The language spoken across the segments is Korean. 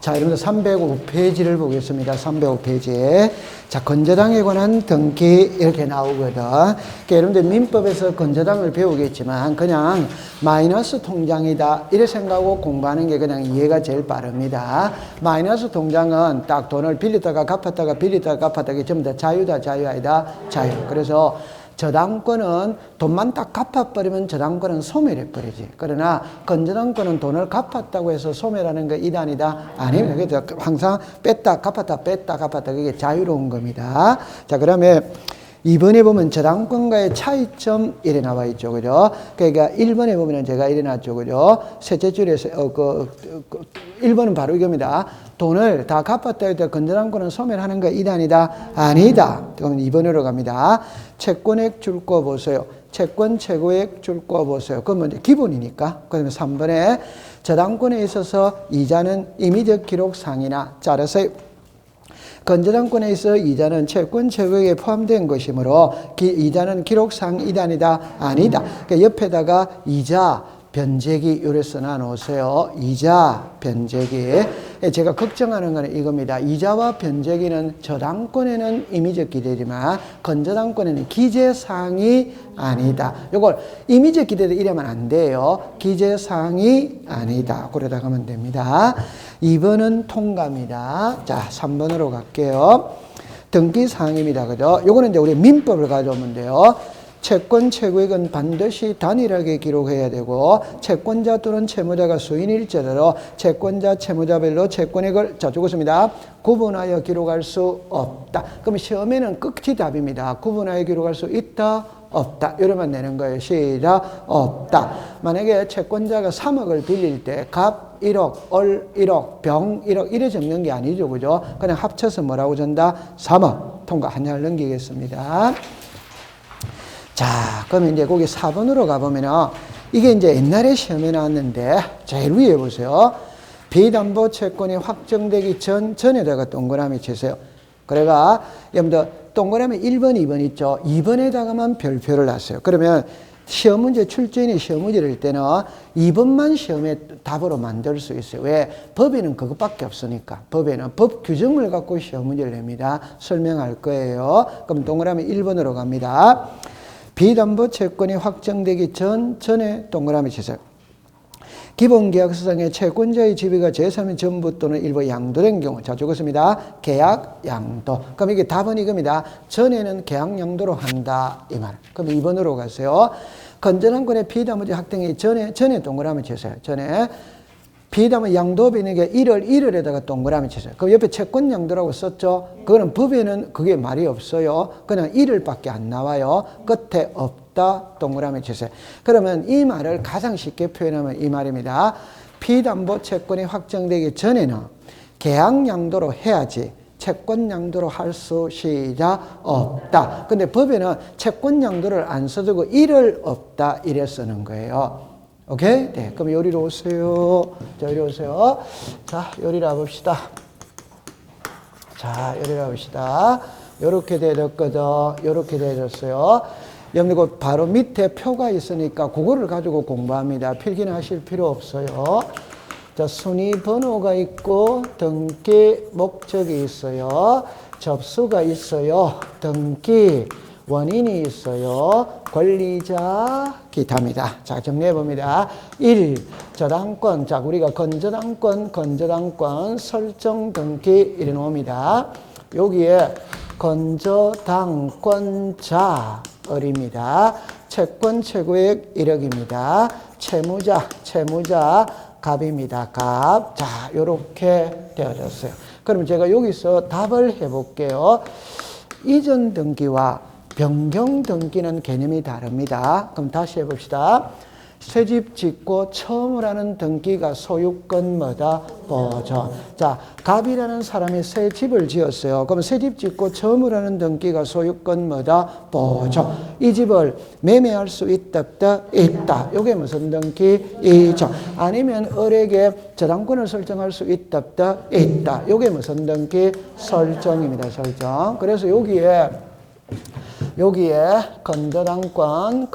자, 여러분들 305페이지를 보겠습니다. 305페이지. 자, 건저당에 관한 등기 이렇게 나오거든. 그러니까 여러분들 민법에서 건저당을 배우겠지만 그냥 마이너스 통장이다 이렇게 생각하고 공부하는 게 그냥 이해가 제일 빠릅니다. 마이너스 통장은 딱 돈을 빌렸다가 갚았다가 빌렸다가 갚았다가 이게 전부 다 자유다, 자유 아니다, 자유. 그래서 저당권은 돈만 딱 갚아버리면 저당권은 소멸해버리지. 그러나 건저당권은 돈을 갚았다고 해서 소멸하는 거 이단이다? 아닙니다. 그래서 항상 뺐다 갚았다 뺐다 갚았다 그게 자유로운 겁니다. 자, 그러면 2번에 보면 저당권과의 차이점 이래 나와 있죠. 그죠? 그러니까 1번에 보면 제가 이래 놨죠. 그죠? 셋째 줄에서 1번은 바로 이겁니다. 돈을 다 갚았다 해도 건저당권은 소멸하는 거 이단이다? 아니다. 그럼 2번으로 갑니다. 채권액 줄 거 보세요. 채권 최고액 줄 거 보세요. 그건 이제 기본이니까. 그러면 3번에 저당권에 있어서 이자는 임의적 기록상이나 따라서 건저당권에 있어 이자는 채권 최고액에 포함된 것이므로 이자는 기록상 이단이다? 아니다. 그러니까 옆에다가 이자 변제기 요래 써놔 놓으세요. 이자 변제기. 제가 걱정하는 건 이겁니다. 이자와 변제기는 저당권에는 임의적 기대지만 건저당권에는 기재사항이 아니다. 요걸 임의적 기대도 이러면 안 돼요. 기재사항이 아니다. 그러다 가면 됩니다. 2번은 통과입니다. 자, 3번으로 갈게요. 등기사항입니다. 그죠? 요거는 이제 우리 민법을 가져오면 돼요. 채권 최고액은 반드시 단일하게 기록해야 되고 채권자 또는 채무자가 수인일자로 채권자 채무자별로 채권액을 자 적었습니다. 구분하여 기록할 수 없다. 그럼 시험에는 끝이 답입니다. 구분하여 기록할 수 있다 없다 이러면 되는 거예요. 시작. 없다. 만약에 채권자가 3억을 빌릴 때 갑 1억, 얼 1억, 병 1억 이래 적는 게 아니죠. 그죠? 그냥 합쳐서 뭐라고 전다? 3억. 통과 한 장 넘기겠습니다. 자, 그러면 이제 거기 4번으로 가보면은 이게 이제 옛날에 시험에 나왔는데 제일 위에 보세요. 비담보 채권이 확정되기 전에다가 동그라미 치세요. 그래가 여러분들 동그라미 1번, 2번 있죠. 2번에다가만 별표를 놨어요. 그러면 시험 문제 출제인이 시험 문제를 할 때는 2번만 시험에 답으로 만들 수 있어요. 왜? 법에는 그것밖에 없으니까. 법에는 법 규정을 갖고 시험 문제를 냅니다. 설명할 거예요. 그럼 동그라미 1번으로 갑니다. 비담보 채권이 확정되기 전에 동그라미 치세요. 기본계약서상의 채권자의 지위가 제3의 전부 또는 일부 양도된 경우. 자, 적었습니다. 계약 양도. 그럼 이게 답은 이겁니다. 전에는 계약 양도로 한다. 이 말. 그럼 2번으로 가세요. 건전한권의 비담보지 확정이 전에 동그라미 치세요. 전에. 비담은 양도비는 1월에다가 동그라미 치세요. 그럼 옆에 채권 양도라고 썼죠? 그거는 법에는 그게 말이 없어요. 그냥 1월밖에 안 나와요. 끝에 없다. 동그라미 치세요. 그러면 이 말을 가장 쉽게 표현하면 이 말입니다. 비담보 채권이 확정되기 전에는 계약 양도로 해야지 채권 양도로 할 수 시작 없다. 근데 법에는 채권 양도를 안 써두고 1월 없다. 이래 쓰는 거예요. 오케이? 네. 그럼 요리로 오세요. 자, 요리 오세요. 자, 요리로 와봅시다. 자, 요리로 와봅시다. 요렇게 되었거든. 요렇게 되었어요. 여러분들 바로 밑에 표가 있으니까 그거를 가지고 공부합니다. 필기는 하실 필요 없어요. 자, 순위 번호가 있고, 등기 목적이 있어요. 접수가 있어요. 등기. 원인이 있어요. 권리자, 기타입니다. 자, 정리해봅니다. 1. 저당권. 자, 우리가 건저당권 설정 등기 이래 놓습니다. 여기에 건저당권자을입니다. 채권 최고액 1억입니다. 채무자 갑입니다. 갑. 자, 요렇게 되어졌어요. 그럼 제가 여기서 답을 해볼게요. 이전 등기와 변경 등기는 개념이 다릅니다. 그럼 다시 해봅시다. 새집 짓고 처음으로 하는 등기가 소유권 뭐다? 보존. 자, 갑이라는 사람이 새 집을 지었어요. 그럼 새 집 짓고 처음으로 하는 등기가 소유권 뭐다? 보존. 이 집을 매매할 수 있다, 없다? 있다. 요게 무슨 등기? 이전. 아니면 을에게 저당권을 설정할 수 있다, 없다? 있다. 요게 무슨 등기? 설정입니다. 설정. 그래서 여기에 건저당권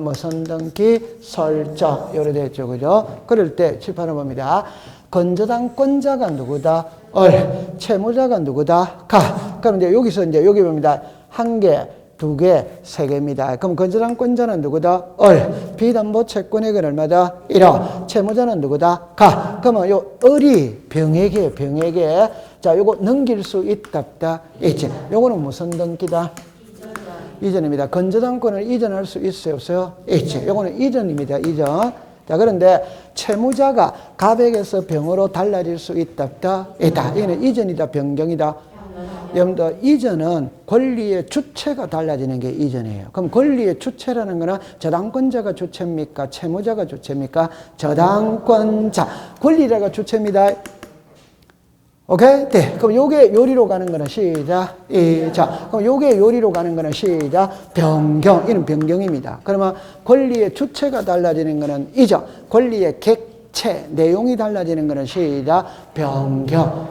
무슨 등기 설정 요래 됐죠. 그죠? 그럴 때 칠판을 봅니다. 건저당권자가 누구다? 얼. 채무자가 누구다? 가. 그럼 이제 여기서 이제 여기 봅니다. 한 개, 두 개, 세 개입니다. 그럼 건저당권자는 누구다? 얼. 비담보 채권액은 얼마다? 1억. 채무자는 누구다? 가. 그러면 요 얼이 병에게. 자, 요거 넘길 수 있다, 없다? 있지. 요거는 무슨 등기다? 이전입니다. 건저당권을 이전할 수 있어요, 없어요? 있지. 요거는 이전입니다, 이전. 자, 그런데 채무자가 갑액에서 병으로 달라질 수 있다, 없다? 있다. 이거는 이전이다, 변경이다? 여러분들, 이전은 권리의 주체가 달라지는 게 이전이에요. 그럼 권리의 주체라는 거는 저당권자가 주체입니까? 채무자가 주체입니까? 저당권자. 권리자가 주체입니다. 오케이? 네. 그럼 요게 요리로 가는 거는 시작. 자, 그럼 요게 요리로 가는 거는 시작. 변경. 이는 변경입니다. 그러면 권리의 주체가 달라지는 거는 이전. 권리의 객체, 내용이 달라지는 거는 시작. 변경.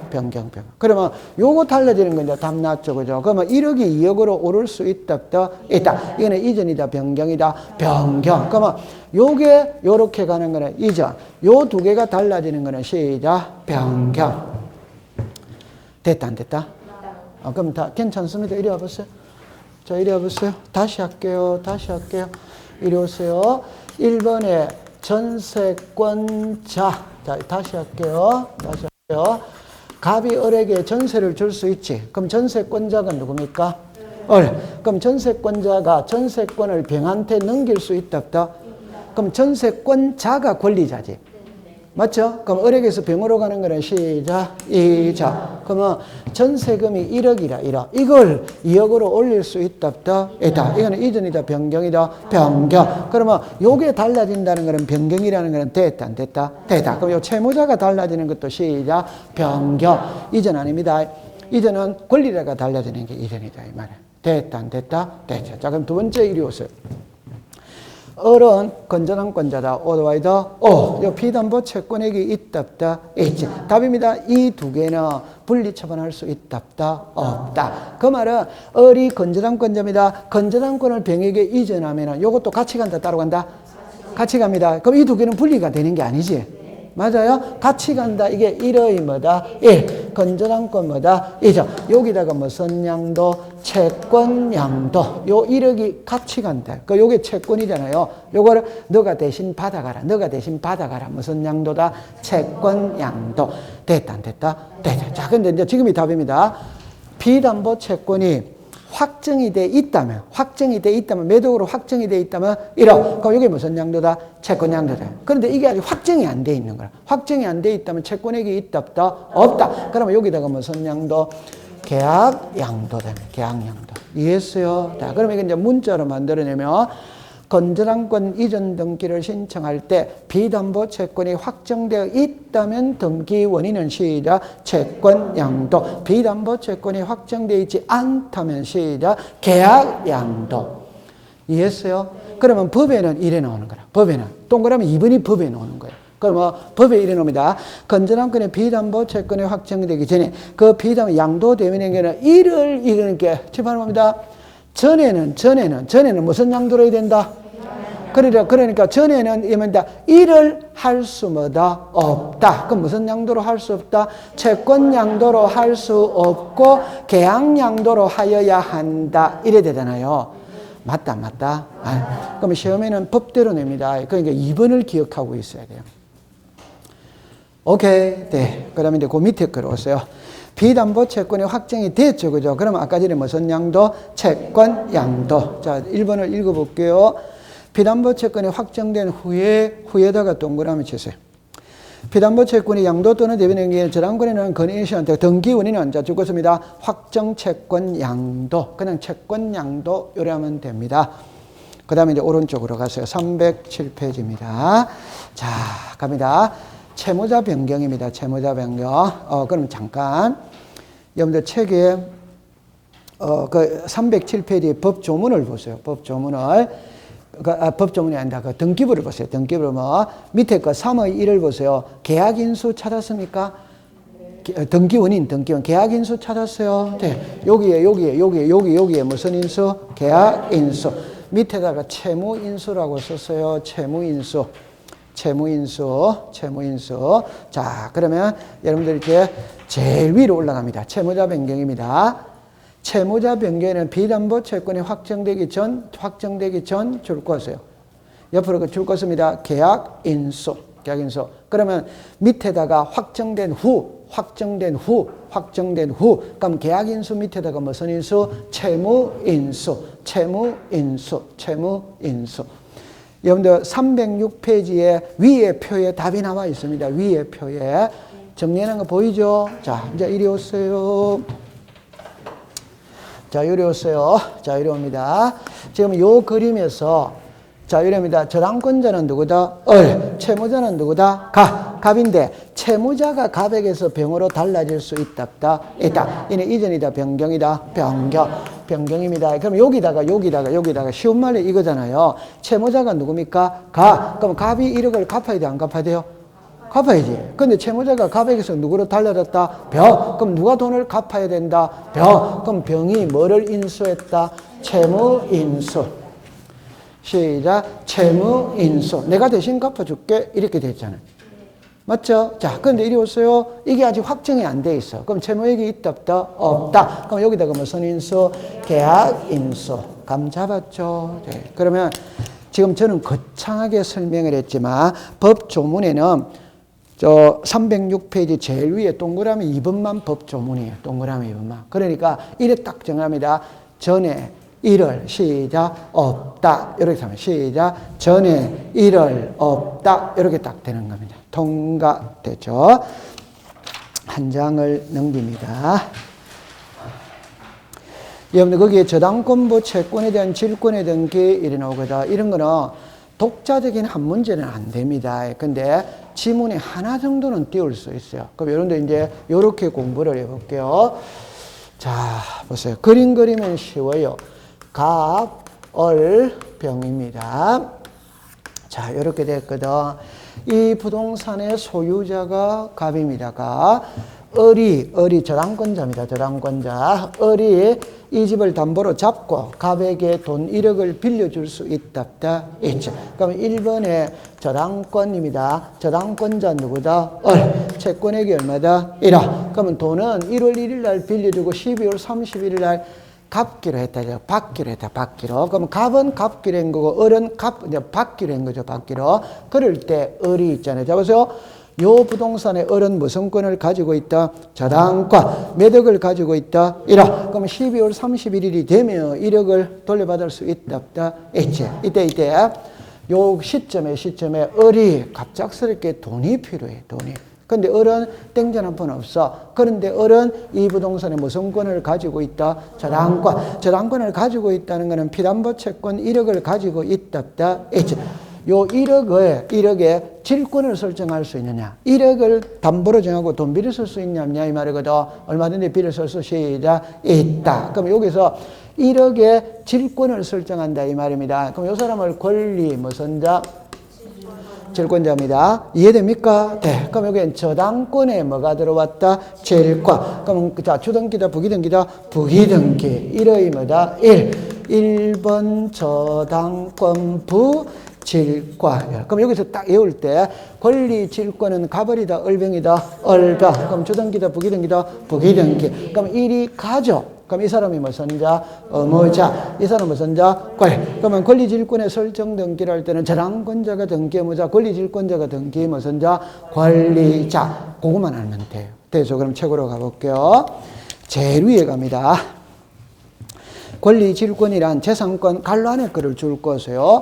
그러면 요거 달라지는 건 이제 답 났죠. 그죠? 그러면 1억이 2억으로 오를 수 있다, 없다? 있다. 이거는 이전이다, 변경이다? 변경. 그러면 요게 요렇게 가는 거는 이전. 요 두 개가 달라지는 거는 시작. 변경. 됐다, 안 됐다? 그럼 다 괜찮습니다. 이리 와보세요. 자, 이리 와보세요. 다시 할게요. 이리 오세요. 1번에 전세권자. 자, 다시 할게요. 갑이 을에게 전세를 줄 수 있지. 그럼 전세권자가 누굽니까? 을. 그럼 전세권자가 전세권을 병한테 넘길 수 있다, 없다? 그럼 전세권자가 권리자지. 맞죠? 그럼 을에게서 병으로 가는 거는 시작. 이자. 그러면 전세금이 1억이라 1억. 이걸 2억으로 올릴 수 있다, 없다? 있다. 이거는 이전이다, 변경이다? 변경. 그러면 요게 달라진다는 거는 변경이라는 거는 됐다, 안 됐다? 됐다. 그럼 요 채무자가 달라지는 것도 시작. 변경. 이전 아닙니다. 이전은 권리자가 달라지는 게 이전이다, 이 말이야. 됐다, 안 됐다? 됐죠. 자, 그럼 두 번째 이리 오세요. 을은 건저당권자다. 오더와이더 오. 요 피담보 채권액이 있다, 없다? 있지. 답입니다. 이 두 개는 분리 처분할 수 있다, 없다? 없다. 그 말은 을이 건저당권자입니다. 건저당권을 병에게 이전하면은 요것도 같이 간다, 따로 간다? 같이 갑니다. 그럼 이 두 개는 분리가 되는 게 아니지. 맞아요? 같이 간다. 이게 1의 뭐다? 1. 건저당권 뭐다? 이죠. 여기다가 무슨 양도? 채권 양도. 요 1억이 같이 간다. 그 요게 채권이잖아요. 요거를 너가 대신 받아가라. 무슨 양도다? 채권 양도. 됐다, 안 됐다? 됐다. 자, 근데 이제 지금이 답입니다. 비담보 채권이 확정이 돼 있다면, 매도로 확정이 돼 있다면 1억. 그럼 이게 무슨 양도다? 채권 양도다. 그런데 이게 아직 확정이 안 돼 있는 거야. 확정이 안 돼 있다면 채권액이 있다, 없다? 없다. 그러면 여기다가 무슨 양도? 계약 양도다. 계약 양도. 이해했어요? 자, 그러면 이게 이제 문자로 만들어내면 건저당권 이전 등기를 신청할 때 비담보 채권이 확정되어 있다면 등기 원인은 시작 채권 양도. 비담보 채권이 확정되어 있지 않다면 시작 계약 양도. 이해했어요? 그러면 법에는 이래 나오는 거라. 법에는 동그라미 2번이 법에 나오는 거예요. 그러면 법에 이래 나옵니다. 건저당권의 비담보 채권이 확정되기 전에 그 비담보 양도 대면에게는 이를 이르는 게 집합합니다. 전에는 무슨 양도로 해야 된다? 그러니까 전에는 이면다 일을 할 수 뭐다? 없다. 그럼 무슨 양도로 할 수 없다? 채권 양도로 할 수 없고 계약 양도로 하여야 한다. 이래 되잖아요. 맞다. 그럼 시험에는 법대로 냅니다. 그러니까 2번을 기억하고 있어야 돼요. 오케이. 네. 그 다음에 이제 그 밑에 걸 오세요. 비담보 채권이 확정이 됐죠. 그죠? 그러면 아까 전에 무슨 양도? 채권 양도. 자, 1번을 읽어볼게요. 비담보 채권이 확정된 후에다가 동그라미 치세요. 비담보 채권이 양도 또는 대변인에게 저당권에는 건의시한테 등기 원인은 자 죽었습니다. 확정 채권 양도. 그냥 채권 양도 요래하면 됩니다. 그 다음에 이제 오른쪽으로 가세요. 307페이지입니다. 자, 갑니다. 채무자 변경입니다. 채무자 변경. 그럼 잠깐. 여러분들 책에, 그 307페이지 법 조문을 보세요. 법 조문을. 법 조문이 아니다. 그 등기부를 보세요. 등기부를 뭐. 밑에 그 3의 1을 보세요. 계약인수 찾았습니까? 등기 원인. 계약인수 찾았어요. 네. 여기에 무슨 인수? 계약인수. 밑에다가 채무인수라고 썼어요. 채무인수. 채무인수. 자, 그러면 여러분들 이제 제일 위로 올라갑니다. 채무자 변경입니다. 채무자 변경에는 비담보 채권이 확정되기 전 줄 것이에요. 옆으로 줄 것입니다. 계약인수. 그러면 밑에다가 확정된 후. 그럼 계약인수 밑에다가 무슨 인수? 채무인수. 여러분들 306페이지에 위에 표에 답이 나와 있습니다. 위에 표에. 정리하는 거 보이죠? 자, 이제 이리 오세요. 자, 이리 오세요. 자, 이리 옵니다. 지금 요 그림에서 자, 이럽니다. 저당권자는 누구다? 채무자는 누구다? 갑인데 채무자가 갑에게서 병으로 달라질 수 있다. 이는 이전이다. 변경입니다. 그럼 여기다가 쉬운 말로 이거잖아요. 채무자가 누굽니까? 그럼 갑이 1억을 갚아야 돼? 안 갚아야 돼요? 갚아야지. 근데 채무자가 갑에게서 누구로 달라졌다? 그럼 누가 돈을 갚아야 된다? 그럼 병이 뭐를 인수했다? 채무인수. 시작. 채무인수. 내가 대신 갚아줄게. 이렇게 됐잖아요. 맞죠? 자, 그런데 이리 오세요. 이게 아직 확정이 안 돼 있어. 그럼 채무액이 있다, 없다? 그럼 여기다가 무슨 인수? 계약인수. 감 잡았죠? 네. 그러면 지금 저는 거창하게 설명을 했지만 법조문에는 306페이지 제일 위에 동그라미 2번만 법조문이에요. 동그라미 2번만. 그러니까 이래 딱 정합니다. 전에 1월 시작 없다. 이렇게 하면 시작 전에 1월 없다. 이렇게 딱 되는 겁니다. 통과되죠. 한 장을 넘깁니다. 여러분들 거기에 저당권부 채권에 대한 질권에 대한 게 이래 나오거든. 이런 거는 독자적인 한 문제는 안 됩니다. 근데 지문에 하나 정도는 띄울 수 있어요. 그럼 여러분들 이제 이렇게 공부를 해볼게요. 자, 보세요. 그림 그리면 쉬워요. 갑, 을, 병입니다. 자, 이렇게 됐거든. 이 부동산의 소유자가 갑입니다. 을이 저당권자입니다. 저당권자. 을이 이 집을 담보로 잡고 갑에게 돈 1억을 빌려줄 수 있다. 있죠. 그럼 1번에 저당권입니다. 저당권자 누구다? 채권액이 얼마다? 1억. 그러면 돈은 1월 1일 날 빌려주고 12월 31일 날 갚기로 했다. 받기로. 그럼 갑은 갚기로 한 거고, 을은 받기로 한 거죠. 받기로. 그럴 때 을이 있잖아요. 자, 보세요. 요 부동산의 을은 무슨 권을 가지고 있다? 저당권. 몇 억을 가지고 있다? 1억. 그럼 12월 31일이 되면 1억을 돌려받을 수 있다. 있지. 이때. 요 시점에 을이 갑작스럽게 돈이 필요해. 근데 을은 땡전 한 푼 없어. 그런데 을은 이 부동산에 무슨 권을 가지고 있다? 저당권. 저당권을 가지고 있다는 것은 피담보 채권 1억을 가지고 있다. 있지. 요 1억에 질권을 설정할 수 있느냐? 1억을 담보로 정하고 돈 빌려 쓸 수 있냐, 없냐, 이 말이거든. 얼마든지 빌려 쓸 수 있다. 그럼 여기서 1억에 질권을 설정한다, 이 말입니다. 그럼 요 사람을 권리, 무슨 자? 질권자입니다. 이해됩니까? 네. 그럼 여기엔 저당권에 뭐가 들어왔다? 질권. 그럼 자, 주등기다, 부기등기다? 부기등기. 1의 뭐다? 1번 저당권부 질권. 그럼 여기서 딱 외울 때 권리 질권은 갑을이다, 을병이다? 을병. 그럼 주등기다, 부기등기다? 부기등기. 그럼 1이 가죠. 그럼 이 사람이 무슨 자? 의무자. 이 사람은 무슨 자? 그러면 권리질권에 설정 등기를 할 때는 저당권자가 등기 의무자, 권리질권자가 등기 무슨 자? 권리자. 그것만 알면 돼요. 됐죠? 그럼 책으로 가볼게요. 제일 위에 갑니다. 권리질권이란 재산권 갈로 안에 거를 줄 것이에요.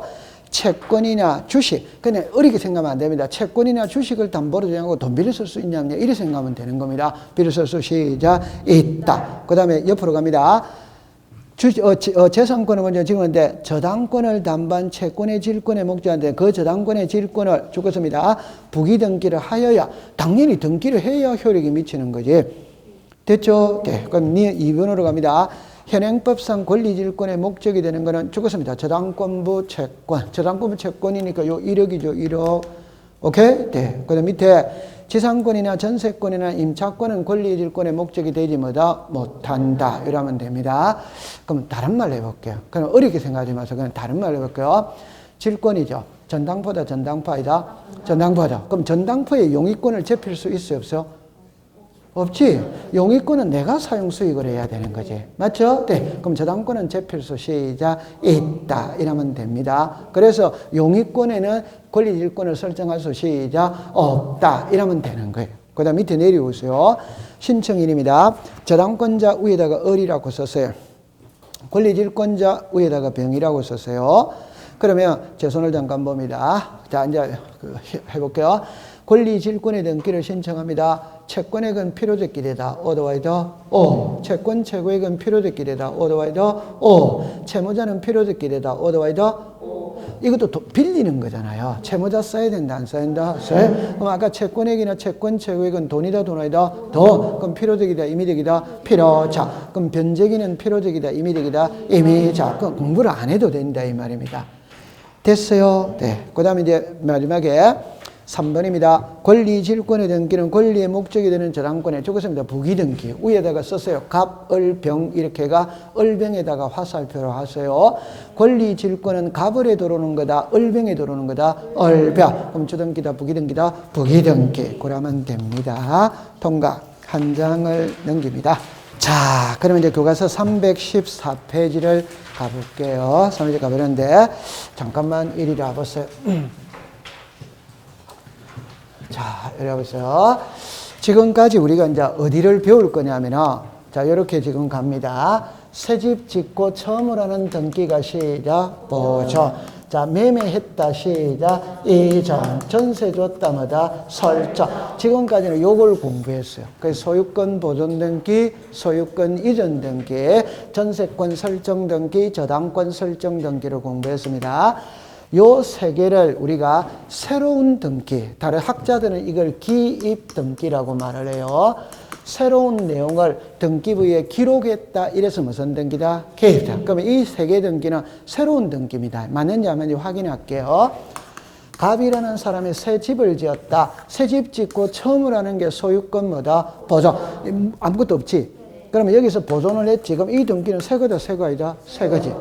채권이나 주식. 그냥 어렵게 생각하면 안 됩니다. 채권이나 주식을 담보로 정하고 돈 빌려 쓸 수 있냐, 없냐, 이렇게 생각하면 되는 겁니다. 빌려 쓸 수 있다. 그 다음에 옆으로 갑니다. 재산권을 먼저 찍었는데 저당권을 담보한 채권의 질권의 목적인데 그 저당권의 질권을 줄 것입니다. 부기등기를 하여야, 당연히 등기를 해야 효력이 미치는 거지. 됐죠? 네. 그럼 2번으로 갑니다. 현행법상 권리질권의 목적이 되는 것은 죽었습니다. 저당권부 채권. 저당권부 채권이니까 요 1억이죠. 1억. 오케이? 네. 그 다음 밑에 지상권이나 전세권이나 임차권은 권리질권의 목적이 되지 못한다. 이러면 됩니다. 그럼 다른 말로 해볼게요. 그럼 어렵게 생각하지 마세요. 그냥 다른 말로 해볼게요. 질권이죠. 전당포다, 전당포이다? 전당포다. 그럼 전당포에 용익권을 제필 수 있어요, 없어요? 없지. 용익권은 내가 사용 수익을 해야 되는 거지. 맞죠? 네. 그럼 저당권은 제필 수 시작 있다. 이러면 됩니다. 그래서 용익권에는 권리질권을 설정할 수 시작 없다. 이러면 되는 거예요. 그 다음 밑에 내려오세요. 신청인입니다. 저당권자 위에다가 을이라고 썼어요. 권리질권자 위에다가 병이라고 썼어요. 그러면 제 손을 잠깐 봅니다. 자, 이제 해볼게요. 권리질권의 등기를 신청합니다. 채권액은 필요적기대다. 오더와이더 오. 채권 최고액은 필요적기대다. 오더와이더 오. 채무자는 필요적기대다. 오더와이더 오. 이것도 빌리는 거잖아요. 채무자 써야 된다, 안 써야 된다? 써야. 그럼 아까 채권액이나 채권 최고액은 돈이다, 돈 아니다? 돈. 그럼 필요적이다, 임의적이다? 필요자. 그럼 변제기는 필요적이다, 임의적이다? 임의자. 그럼 공부를 안 해도 된다, 이 말입니다. 됐어요? 네. 그 다음에 이제 마지막에 3번입니다. 권리질권의 등기는 권리의 목적이 되는 저당권에 적었습니다. 부기등기. 위에다가 썼어요. 갑, 을, 병 이렇게가 을병에다가 화살표로 하세요. 권리질권은 갑을에 들어오는 거다. 을병에 들어오는 거다. 을병. 그럼 주등기다, 부기등기다, 부기등기. 그러면 됩니다. 통과. 한 장을 넘깁니다. 자, 그러면 이제 교과서 314페이지를 가볼게요. 3페이지 가보는데 잠깐만 이리 와보세요. 자, 이리 와보세요. 지금까지 우리가 이제 어디를 배울 거냐면은, 자, 요렇게 지금 갑니다. 새집 짓고 처음으로 하는 등기가 시작, 보존. 자, 매매했다, 시작, 이전. 전세 줬다, 뭐다, 설정. 지금까지는 요걸 공부했어요. 그래서 소유권 보존 등기, 소유권 이전 등기, 전세권 설정 등기, 저당권 설정 등기를 공부했습니다. 요 세 개를 우리가 새로운 등기, 다른 학자들은 이걸 기입 등기라고 말을 해요. 새로운 내용을 등기부에 기록했다. 이래서 무슨 등기다? 개입다. 그러면 이 세 개 등기는 새로운 등기입니다. 맞는지 안 맞는지 확인할게요. 갑이라는 사람이 새 집을 지었다. 새 집 짓고 처음으로 하는 게 소유권 뭐다? 보존. 아무것도 없지. 그러면 여기서 보존을 했지. 그럼 이 등기는 새 거다, 새 거 아니다? 새 거지.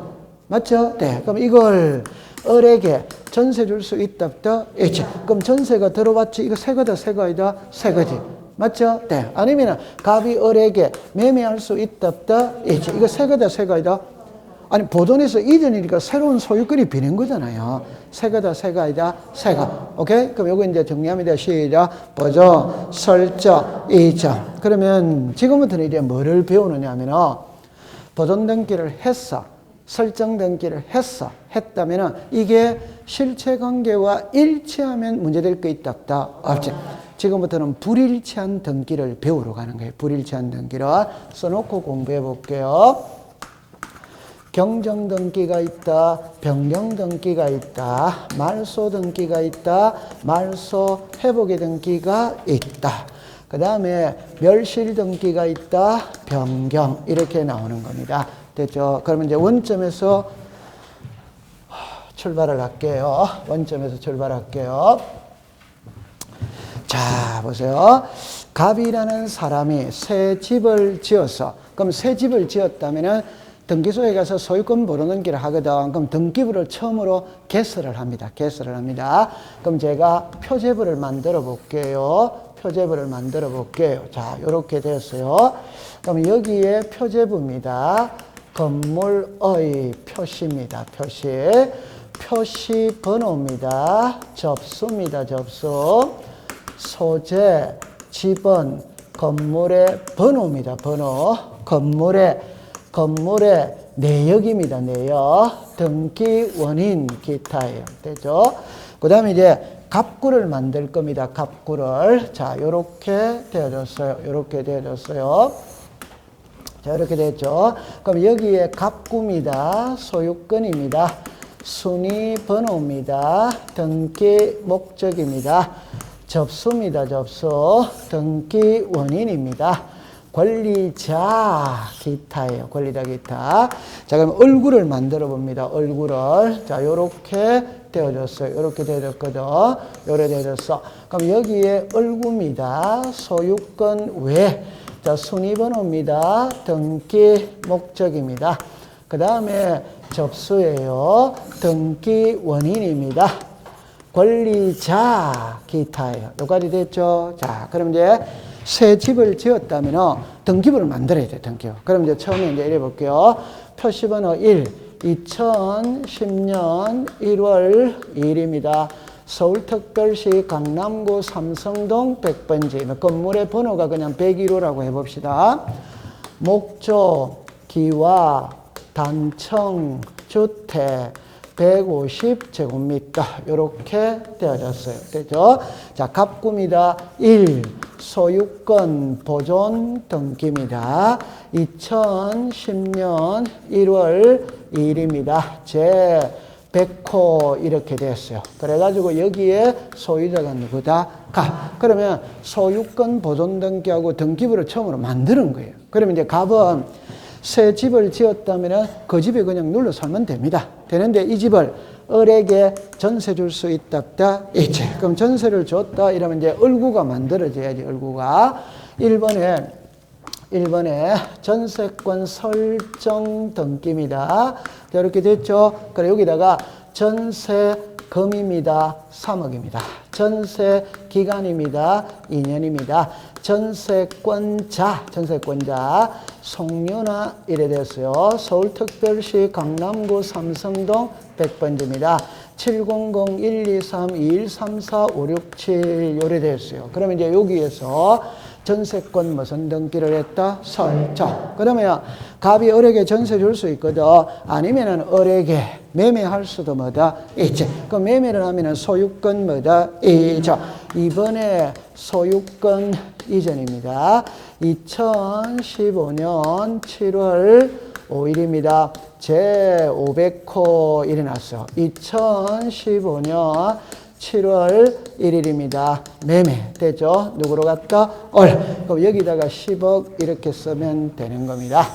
맞죠? 네. 그럼 이걸 을에게 전세 줄 수 있다, 없다? 있지. 그럼 전세가 들어왔지. 이거 새 거다, 새 거 아니다? 새 거지. 맞죠? 네. 아니면 갑이 을에게 매매할 수 있다, 없다? 있지. 이거 새 거다, 새 거 아니다? 아니, 보존에서 이전이니까 새로운 소유권이 비는 거잖아요. 새 거다, 새 거 아니다? 새 거. 오케이? 그럼 요거 이제 정리합니다. 시작. 보존, 설정, 이전. 그러면 지금부터는 이제 뭐를 배우느냐 하면은 보존 등기를 했어. 설정 등기를 했다면은 이게 실체 관계와 일치하면 문제될 거 있다, 없다? 없지. 지금부터는 불일치한 등기를 배우러 가는 거예요. 불일치한 등기를 써놓고 공부해 볼게요. 경정 등기가 있다, 변경 등기가 있다, 말소 등기가 있다, 말소 회복의 등기가 있다. 그 다음에 멸실 등기가 있다, 변경 이렇게 나오는 겁니다. 됐죠? 그러면 이제 원점에서 출발을 할게요. 원점에서 출발할게요. 자, 보세요. 갑이라는 사람이 새 집을 지었어. 그럼 새 집을 지었다면은 등기소에 가서 소유권 보존 등기를 하거든. 그럼 등기부를 처음으로 개설을 합니다. 개설을 합니다. 그럼 제가 표제부를 만들어 볼게요. 표제부를 만들어 볼게요. 자, 요렇게 됐어요. 그럼 여기에 표제부입니다. 건물의 표시입니다. 표시. 표시 번호입니다. 접수입니다. 접수. 소재, 지번, 건물의 번호입니다. 번호. 건물의 내역입니다. 내역. 등기 원인 기타예요. 되죠? 그 다음에 이제 갑구를 만들 겁니다. 갑구를. 자, 요렇게 되어졌어요. 요렇게 되어졌어요. 자, 이렇게 됐죠. 그럼 여기에 갑구입니다. 소유권입니다. 순위 번호입니다. 등기 목적입니다. 접수입니다. 접수. 등기 원인입니다. 권리자 기타예요. 권리자 기타. 자, 그럼 얼굴을 만들어 봅니다. 얼굴을. 자, 요렇게 되어졌어요. 요렇게 되어졌거든. 요렇게 되어졌어. 그럼 여기에 얼굴입니다. 소유권 외. 자, 순위번호입니다. 등기 목적입니다. 그 다음에 접수예요. 등기 원인입니다. 권리자, 기타예요. 여기까지 됐죠? 자, 그럼 이제 새 집을 지었다면 등기부를 만들어야 돼, 등기부. 그럼 이제 처음에 이제 이래 볼게요. 표시번호 1, 2010년 1월 2일입니다. 서울특별시 강남구 삼성동 100번지. 건물의 번호가 그냥 101호라고 해봅시다. 목조, 기와, 단청, 주택, 150제곱미터 이렇게 되어졌어요. 되죠? 자, 갑구입니다. 1. 소유권 보존 등기입니다. 2010년 1월 2일입니다. 제 100호 이렇게 됐어요. 그래가지고 여기에 소유자가 누구다? 갑. 그러면 소유권 보존 등기하고 등기부를 처음으로 만드는 거예요. 그러면 이제 갑은 새 집을 지었다면 그 집에 그냥 눌러 살면 됩니다. 되는데 이 집을 을에게 전세 줄 수 있다. 있지. 그럼 전세를 줬다. 이러면 이제 을구가 만들어져야지, 을구가. 1번에 전세권 설정 등기입니다. 자, 이렇게 됐죠. 그래, 여기다가 전세금입니다. 3억입니다. 전세 기간입니다. 2년입니다. 전세권자 송윤아 이래 됐어요. 서울특별시 강남구 삼성동 100번지입니다. 700-123-2134-567 요래 됐어요. 그러면 이제 여기에서 전세권 무슨 등기를 했다? 설정. 그러면 갑이 을에게 전세 줄 수 있거든. 아니면은 을에게 매매할 수도 뭐다? 있지. 그 매매를 하면은 소유권 뭐다? 이죠. 이번에 소유권 이전입니다. 2015년 7월 5일입니다. 제 500호 일어났어. 2015년 7월 1일입니다. 매매 됐죠? 누구로 갔다? 을. 그럼 여기다가 10억 이렇게 쓰면 되는 겁니다.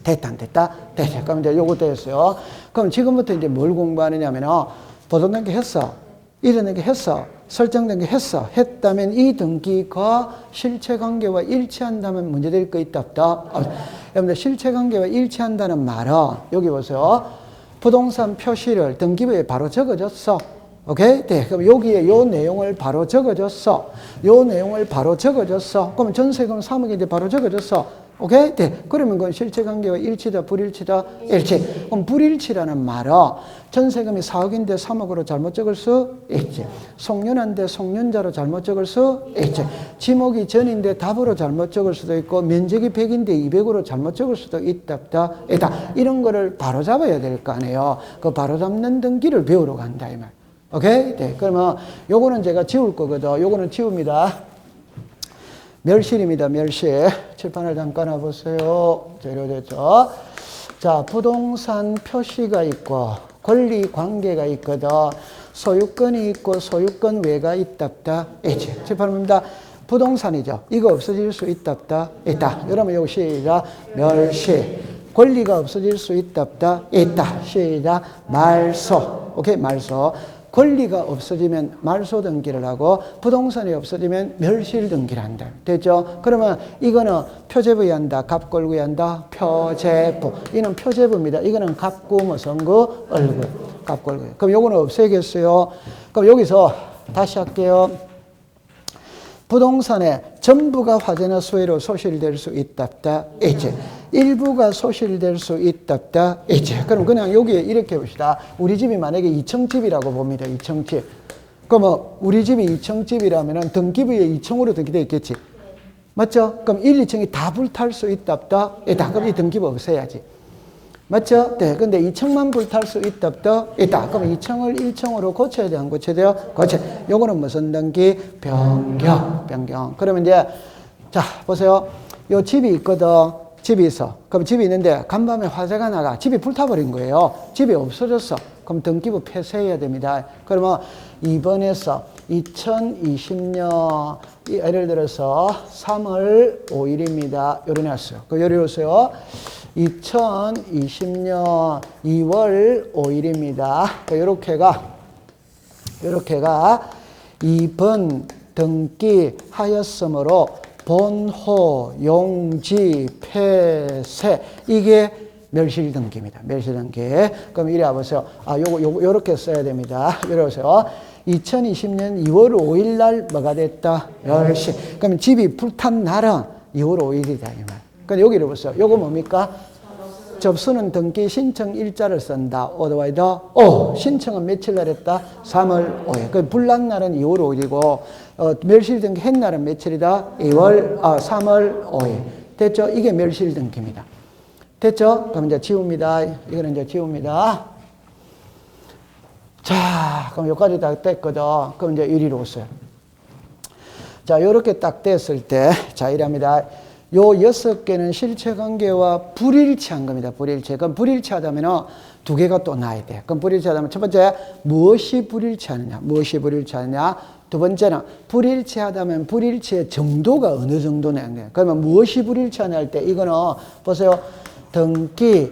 됐다, 안 됐다? 됐다. 그럼 이제 요거 됐어요. 그럼 지금부터 이제 뭘 공부하느냐면, 보존등기 했어. 이런 등기 했어. 설정등기 했어. 했다면 이 등기가 실체관계와 일치한다면 문제될 거 있다, 없다? 여러분들 실체관계와 일치한다는 말은 여기 보세요. 부동산 표시를 등기부에 바로 적어줬어. 오케이? 네. 그럼 여기에 요 내용을 바로 적어줬어. 요 내용을 바로 적어줬어. 그러면 전세금 3억인데 바로 적어줬어. 오케이? 네. 그러면 그건 실체관계와 일치다, 불일치다? 일치. 그럼 불일치라는 말은 전세금이 4억인데 3억으로 잘못 적을 수 있지. 송년한데 송년자로 잘못 적을 수 있지. 지목이 전인데 답으로 잘못 적을 수도 있고, 면적이 100인데 200으로 잘못 적을 수도 있다. 이런 거를 바로 잡아야 될 거 아니에요. 그 바로 잡는 등기를 배우러 간다, 이 말. 오케이? 네. 그러면 요거는 제가 지울 거거든. 요거는 지웁니다. 멸실입니다. 멸실. 칠판을 잠깐 와보세요. 재료됐죠? 자, 부동산 표시가 있고 권리 관계가 있거든. 소유권이 있고 소유권 외가 있다. 있지. 칠판입니다. 부동산이죠. 이거 없어질 수 있다. 있다. 여러분 요거 시작. 멸실. 권리가 없어질 수 있다. 있다. 시작. 말소. 오케이? 말소. 권리가 없어지면 말소 등기를 하고 부동산이 없어지면 멸실 등기를 한다. 됐죠? 그러면 이거는 표제부에 한다. 갑골구에 한다. 표제부. 이는 표제부입니다. 이거는 갑구 무슨 구? 을구. 갑골구. 그럼 요거는 없애겠어요? 그럼 여기서 다시 할게요. 부동산에 전부가 화재나 수해로 소실될 수 있다. 있지. 일부가 소실될 수 있다. 있지. 그럼 그냥 여기에 이렇게 봅시다. 우리 집이 만약에 2층 집이라고 봅니다. 2층 집. 그러면 우리 집이 2층 집이라면 등기부에 2층으로 등기되어 있겠지. 맞죠? 그럼 1, 2층이 다 불탈 수 있다. 있다. 그럼 이 등기부 없애야지. 맞죠? 네. 근데 2층만 불탈 수 있다. 있다. 그럼 2층을 1층으로 고쳐야 돼? 안 고쳐야 돼요? 고쳐. 요거는 무슨 등기? 변경. 그러면 이제, 자, 보세요. 요 집이 있거든. 집이 있어. 그럼 집이 있는데 간밤에 화재가 나가. 집이 불타버린 거예요. 집이 없어졌어. 그럼 등기부 폐쇄해야 됩니다. 그러면 2번에서 2020년, 예를 들어서 3월 5일입니다. 요리 났어요. 그 요리 오세요. 2020년 2월 5일입니다. 요렇게가 2번 등기하였으므로 본호, 용지, 폐쇄 이게 멸실 등기입니다. 멸실 등기. 그럼 이래 보세요. 요렇게 써야 됩니다. 이래 보세요. 2020년 2월 5일 날 뭐가 됐다? 멸실. 그럼 집이 불탄 날은 2월 5일이다. 이 말. 근데 여기를 보세요. 요거 뭡니까? 접수는 등기 신청 일자를 쓴다. otherwise, 신청은 며칠 날 했다? 3월 5일. 그 불난 날은 2월 5일이고, 멸실 등기 한 날은 며칠이다? 3월 5일. 됐죠? 이게 멸실 등기입니다. 됐죠? 그럼 이제 지웁니다. 이거는 이제 지웁니다. 자, 그럼 여기까지 다 됐거든. 그럼 이제 이리로 오세요. 자, 요렇게 딱 됐을 때, 자, 이랍니다. 요 6개는 실체관계와 불일치한 겁니다. 불일치. 그럼 불일치하다면 두 개가 또 나야 돼. 그럼 불일치하다면 첫 번째, 무엇이 불일치하느냐? 무엇이 불일치하느냐? 두 번째는 불일치하다면 불일치의 정도가 어느 정도냐? 그러면 무엇이 불일치하냐 할 때 이거는 보세요. 등기,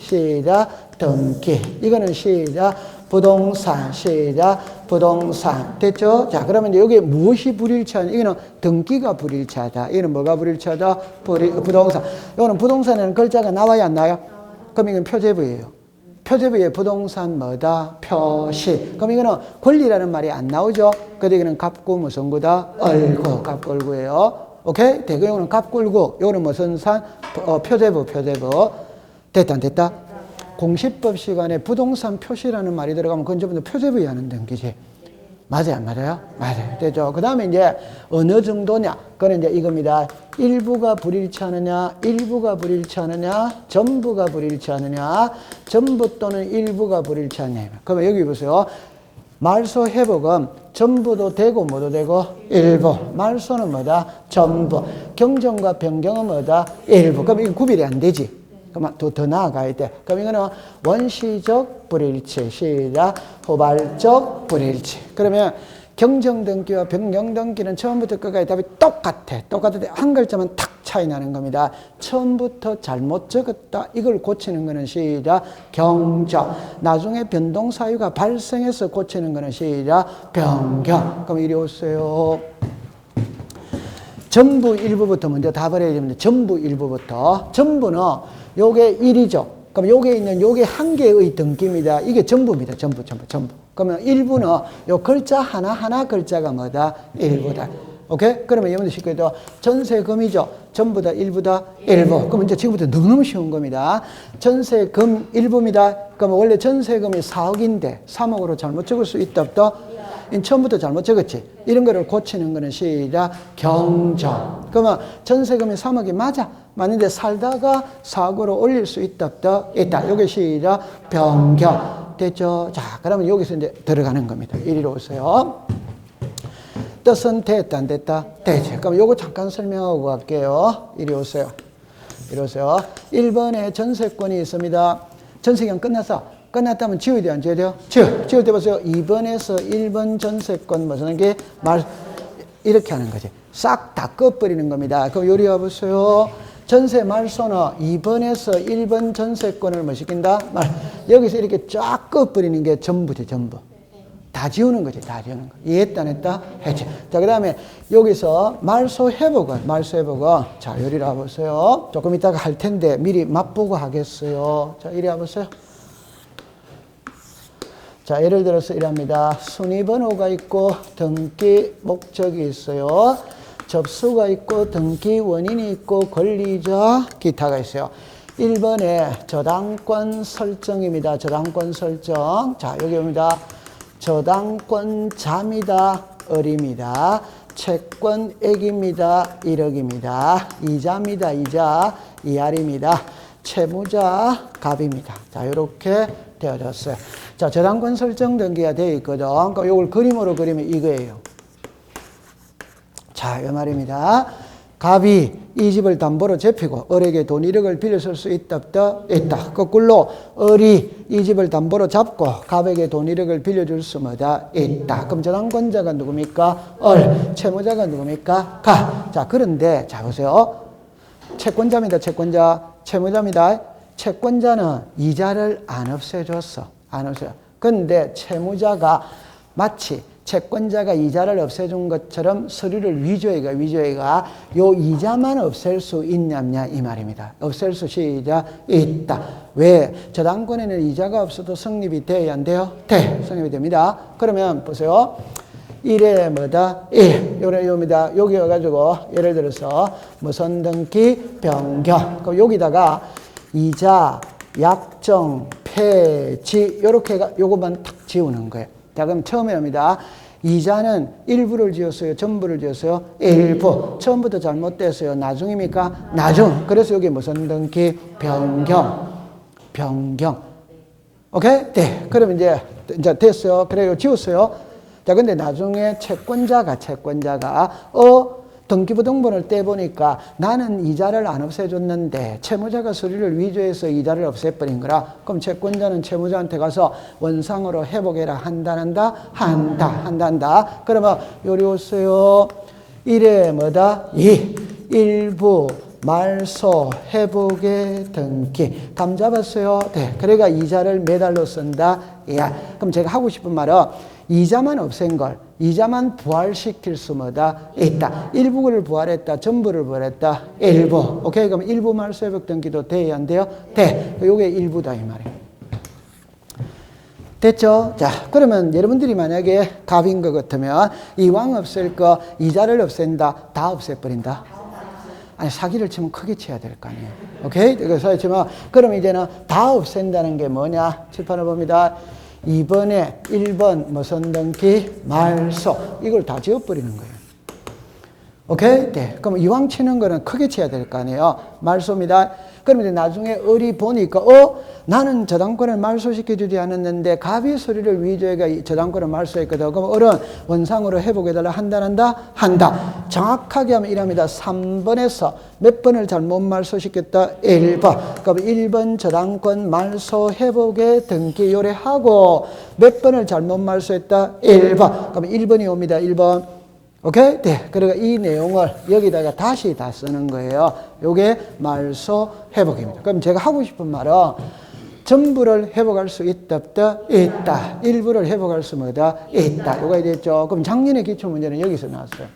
시작, 등기. 이거는 시작, 부동산, 시작, 부동산. 됐죠? 자, 그러면 여기 무엇이 불일치하냐? 이거는 등기가 불일치하다. 이거는 뭐가 불일치하다? 부동산. 이거는 부동산에는 글자가 나와야 안 나와요? 그럼 이건 표제부예요. 표제부에 부동산 뭐다? 표시. 그럼 이거는 권리라는 말이 안 나오죠? 그래도 이거는 갑구 무슨 구다? 얼구. 갑구 얼구예요. 오케이? 대구 이거는 갑꿀구. 이거는 무슨 산? 표제부. 됐다, 안 됐다? 공시법 시간에 부동산 표시라는 말이 들어가면 그건 전부 다 표제부에 하는 등기지. 맞아요, 안 맞아요? 맞아요. 됐죠? 그 다음에 이제 어느 정도냐? 그건 이제 이겁니다. 일부가 불일치하느냐, 일부가 불일치하느냐, 전부가 불일치하느냐, 전부 또는 일부가 불일치하느냐. 그러면 여기 보세요. 말소 회복은 전부도 되고 뭐도 되고 일부. 말소는 뭐다? 전부. 경정과 변경은 뭐다? 일부. 그럼 이건 구별이 안 되지. 그럼 더 나아가야 돼. 그럼 이거는 원시적 불일치, 시작, 후발적 불일치. 그러면 경정등기와 변경등기는 처음부터 끝까지 답이 똑같아. 똑같은데 한 글자만 탁 차이 나는 겁니다. 처음부터 잘못 적었다. 이걸 고치는 거는 시작, 경정. 나중에 변동사유가 발생해서 고치는 거는 시작, 변경. 그럼 이리 오세요. 전부 일부부터 먼저 답을 해야 됩니다. 전부 일부부터. 전부는 요게 1이죠. 그럼 요게 있는 요게 한 개의 등기입니다. 이게 전부입니다. 전부. 그러면 일부는 요 글자 하나 글자가 뭐다? 일부다. 오케이? 그러면 여러분들 쉽게 도 전세금이죠. 전부다, 일부다, 일부. 그럼 이제 지금부터 너무너무 쉬운 겁니다. 전세금 일부입니다. 그러면 원래 전세금이 4억인데 3억으로 잘못 적을 수 있다, 없다? 처음부터 잘못 적었지. 이런 거를 고치는 거는 시작, 경정. 그러면 전세금이 3억이 맞는데 살다가 4억으로 올릴 수 있다, 없다? 있다. 요게 시작, 변경. 됐죠? 자, 그러면 여기서 이제 들어가는 겁니다. 이리로 오세요. 뜻은 됐다, 안 됐다? 되지. 그럼 요거 잠깐 설명하고 갈게요. 이리 오세요. 1번에 전세권이 있습니다. 전세기간 끝났다면 지워야 돼요, 안 지워야 돼요? 지울 때 보세요. 2번에서 1번 전세권 무슨 게 이렇게 하는 거지. 싹 다 꺼버리는 겁니다. 그럼 요리 와보세요. 전세 말소는 2번에서 1번 전세권을 뭐 시킨다? 여기서 이렇게 쫙 꺼버리는 게 전부지, 전부. 다 지우는 거지, 다 지우는 거. 이해했다, 안 했다? 했지. 자, 그 다음에 여기서 말소 회복은. 자, 요리 와보세요. 조금 이따가 할 텐데 미리 맛보고 하겠어요. 자, 이리 와보세요. 자, 예를 들어서 이랍니다. 순위번호가 있고 등기 목적이 있어요. 접수가 있고 등기 원인이 있고 권리자 기타가 있어요. 1번에 저당권 설정입니다. 저당권 설정. 자, 여기 옵니다. 저당권 잠이다, 을입니다. 채권액입니다. 1억입니다. 이자입니다. 이자 2알입니다. 채무자 갑입니다. 자, 이렇게 되어졌어요. 자, 저당권 설정 등기가 되어 있거든. 그러니까 이걸 그림으로 그리면 이거예요. 자, 이 말입니다. 갑이 이 집을 담보로 잡히고 을에게 돈 1억을 빌려줄 수 있다, 없다? 있다. 거꾸로 을이 이 집을 담보로 잡고 갑에게 돈 1억을 빌려줄 수 뭐다? 있다. 그럼 저당권자가 누굽니까? 을. 채무자가 누굽니까? 가. 자, 그런데 자 보세요. 채권자입니다. 채무자입니다. 채권자는 이자를 안 없애줬어. 안 없애요. 그런데 채무자가 마치 채권자가 이자를 없애준 것처럼 서류를 위조해가 요 이자만 없앨 수 있냐냐 이 말입니다. 없앨 수 시작 있다. 왜? 저당권에는 이자가 없어도 성립이 돼야 안 돼요? 돼. 성립이 됩니다. 그러면 보세요. 1에 뭐다? 1. 요겁니다. 여기 와가지고 예를 들어서 무슨 등기 변경. 그럼 여기다가 이자, 약정, 폐지 요렇게 요것만 탁 지우는 거예요. 자, 그럼 처음에 옵니다. 이자는 일부를 지었어요? 전부를 지었어요? 일부. 처음부터 잘못됐어요? 나중입니까? 나중. 그래서 여기 무슨 등기? 변경. 오케이? 네. 그럼 이제 됐어요. 그래요. 지웠어요. 자, 근데 나중에 채권자가 등기부등본을 떼보니까 나는 이자를 안 없애줬는데 채무자가 서류를 위조해서 이자를 없애버린 거라. 그럼 채권자는 채무자한테 가서 원상으로 회복해라. 한다. 그러면 요리 오세요. 1에 뭐다? 2. 일부 말소 회복의 등기. 감 잡았어요? 네. 그러니까 이자를 매달로 쓴다. 야. 그럼 제가 하고 싶은 말은 이자만 없앤 걸, 이자만 부활시킬 수 뭐다? 있다. 일부를 부활했다. 전부를 부활했다. 일부. 오케이? 그럼 일부 말소 회복 등기도 돼야 안 돼요? 돼. 요게 일부다 이 말이에요. 됐죠? 자, 그러면 여러분들이 만약에 갑인 것 같으면 이왕 없앨 거 이자를 없앤다. 다 없애버린다. 아니, 사기를 치면 크게 쳐야 될 거 아니에요. 오케이? 그래서 치면 그럼 이제는 다 없앤다는 게 뭐냐? 칠판을 봅니다. 2번에 1번 무슨 등기 말소 이걸 다 지워버리는 거예요. 오케이? 네. 그럼 이왕 치는 거는 크게 쳐야 될 거 아니에요. 말소입니다. 그럼 이제 나중에 을이 보니까 나는 저당권을 말소시켜주지 않았는데 갑이 서류를 위조해가 저당권을 말소했거든. 그럼 을은 원상으로 회복해달라 한다. 정확하게 하면 이랍니다. 3번에서 몇 번을 잘못 말소시켰다? 1번. 그럼 1번 저당권 말소 회복의 등기 요래하고 몇 번을 잘못 말소했다? 1번. 그럼 1번이 옵니다. 1번. 오케이? 네. 그러니까 이 내용을 여기다가 다시 다 쓰는 거예요. 요게 말소 회복입니다. 그럼 제가 하고 싶은 말은 전부를 회복할 수 있다, 없다? 있다. 일부를 회복할 수 뭐다? 있다. 요거 되겠죠? 그럼 작년에 기출문제는 여기서 나왔어요.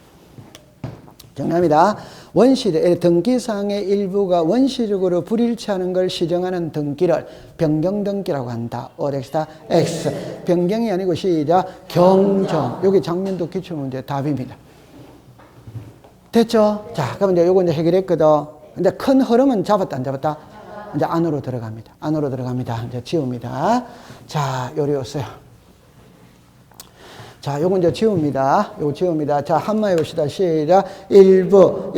정답입니다. 원시적, 등기사항의 일부가 원시적으로 불일치하는 걸 시정하는 등기를 변경등기라고 한다. 오렉스다 X. 변경이 아니고 시작. 경정. 여기 작년도 기출문제 답입니다. 됐죠? 자, 그럼 이제 요거 이제 해결했거든. 근데 큰 흐름은 잡았다, 안 잡았다? 이제 안으로 들어갑니다. 이제 지웁니다. 자, 요리 오세요. 자, 요건 이제 지웁니다. 자, 한번 해봅시다. 시작. 일부,